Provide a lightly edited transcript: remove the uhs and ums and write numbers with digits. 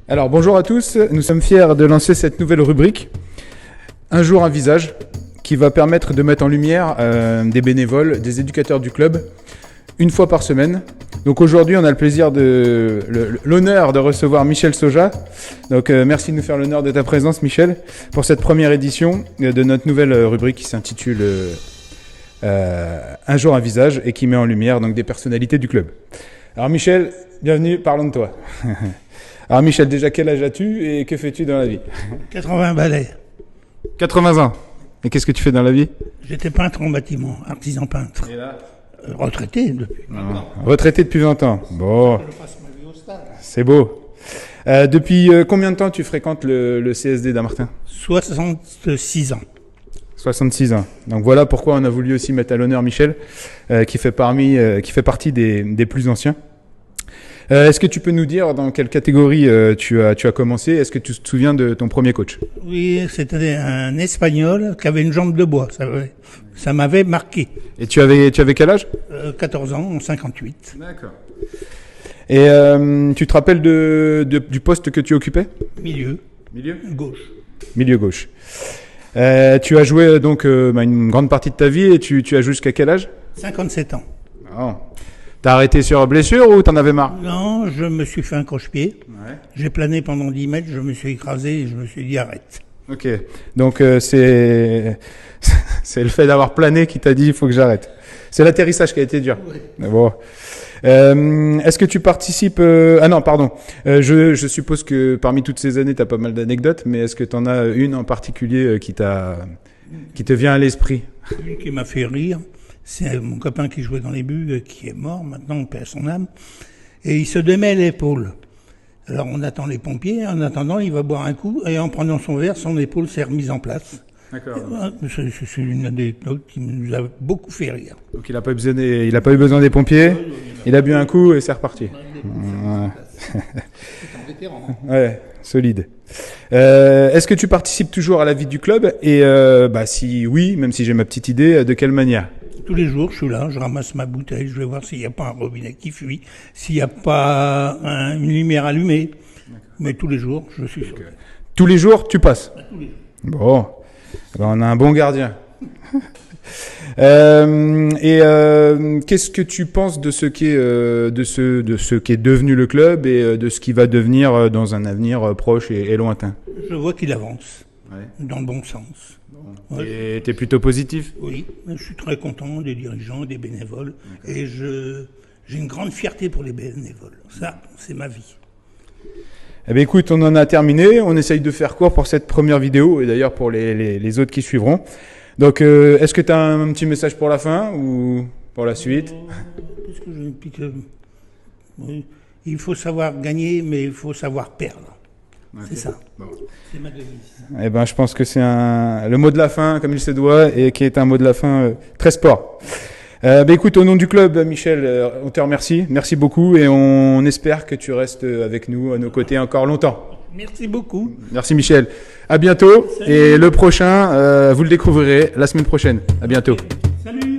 Alors bonjour à tous, nous sommes fiers de lancer cette nouvelle rubrique, Un jour un visage, qui va permettre de mettre en lumière des bénévoles, des éducateurs du club, une fois par semaine. Donc aujourd'hui on a le plaisir l'honneur de recevoir Michel Soja. Donc merci de nous faire l'honneur de ta présence Michel, pour cette première édition de notre nouvelle rubrique qui s'intitule Un jour un visage et qui met en lumière donc des personnalités du club. Alors Michel, bienvenue, parlons de toi. Alors Michel, déjà quel âge as-tu et que fais-tu dans la vie? 80 balais. 80 ans. Et qu'est-ce que tu fais dans la vie? J'étais peintre en bâtiment, artisan peintre. Et là Retraité depuis. Retraité depuis 20 ans. Bon, Je passe ma vie au stade. c'est beau. Depuis combien de temps tu fréquentes le CSD d'Amartin? 66 ans. 66 ans. Donc voilà pourquoi on a voulu aussi mettre à l'honneur Michel, qui fait partie des plus anciens. Est-ce que tu peux nous dire dans quelle catégorie tu as commencé? Est-ce que tu te souviens de ton premier coach? Oui, c'était un Espagnol qui avait une jambe de bois. Ça m'avait marqué. Et tu avais quel âge? 14 ans, en 58. D'accord. Et tu te rappelles du poste que tu occupais? Milieu, Milieu? gauche. Milieu gauche. Tu as joué donc une grande partie de ta vie et tu as joué jusqu'à quel âge? 57 ans. Oh. T'as arrêté sur blessure ou t'en avais marre? Non, je me suis fait un croche-pied. Ouais. J'ai plané pendant 10 mètres, je me suis écrasé et je me suis dit arrête. Ok. Donc c'est le fait d'avoir plané qui t'a dit il faut que j'arrête. C'est l'atterrissage qui a été dur. Oui. Bon. Est-ce que tu participes Ah non, pardon. Je suppose que parmi toutes ces années, tu as pas mal d'anecdotes, mais est-ce que tu en as une en particulier qui te vient à l'esprit? Une qui m'a fait rire, c'est mon copain qui jouait dans les buts, qui est mort maintenant, paix à son âme, et il se démet l'épaule. Alors on attend les pompiers, en attendant il va boire un coup, et en prenant son verre, son épaule s'est remise en place. D'accord. C'est une anecdote qui nous a beaucoup fait rire. Donc il n'a pas eu besoin des pompiers, il a bu un coup et c'est reparti. Ouais. C'est un vétéran. Ouais, solide. Est-ce que tu participes toujours à la vie du club? Et si oui, même si j'ai ma petite idée, de quelle manière? Tous les jours, je suis là, je ramasse ma bouteille, je vais voir s'il n'y a pas un robinet qui fuit, s'il n'y a pas une lumière allumée. Mais tous les jours, je suis sur. Tous les jours, tu passes? Tous les jours. Bon, alors on a un bon gardien. Qu'est-ce que tu penses de ce qui est devenu le club et de ce qui va devenir dans un avenir proche et lointain? Je vois qu'il avance, Ouais. dans le bon sens. Ouais. Et t'es plutôt positif? Oui, je suis très content des dirigeants, des bénévoles, et j'ai une grande fierté pour les bénévoles. Ça, c'est ma vie. Eh bien écoute, on en a terminé, on essaye de faire court pour cette première vidéo et d'ailleurs pour les autres qui suivront. Donc est-ce que tu as un petit message pour la fin ou pour la suite? Qu'est-ce que je me pique oui. Il faut savoir gagner, mais il faut savoir perdre. Okay. C'est ça. Bon. C'est ma devise. Eh ben, je pense que c'est le mot de la fin, comme il se doit, et qui est un mot de la fin très sport. Écoute, au nom du club, Michel, on te remercie. Merci beaucoup et on espère que tu restes avec nous, à nos côtés, encore longtemps. Merci beaucoup. Merci Michel. À bientôt. Salut. Et le prochain, vous le découvrirez la semaine prochaine. À bientôt. Salut.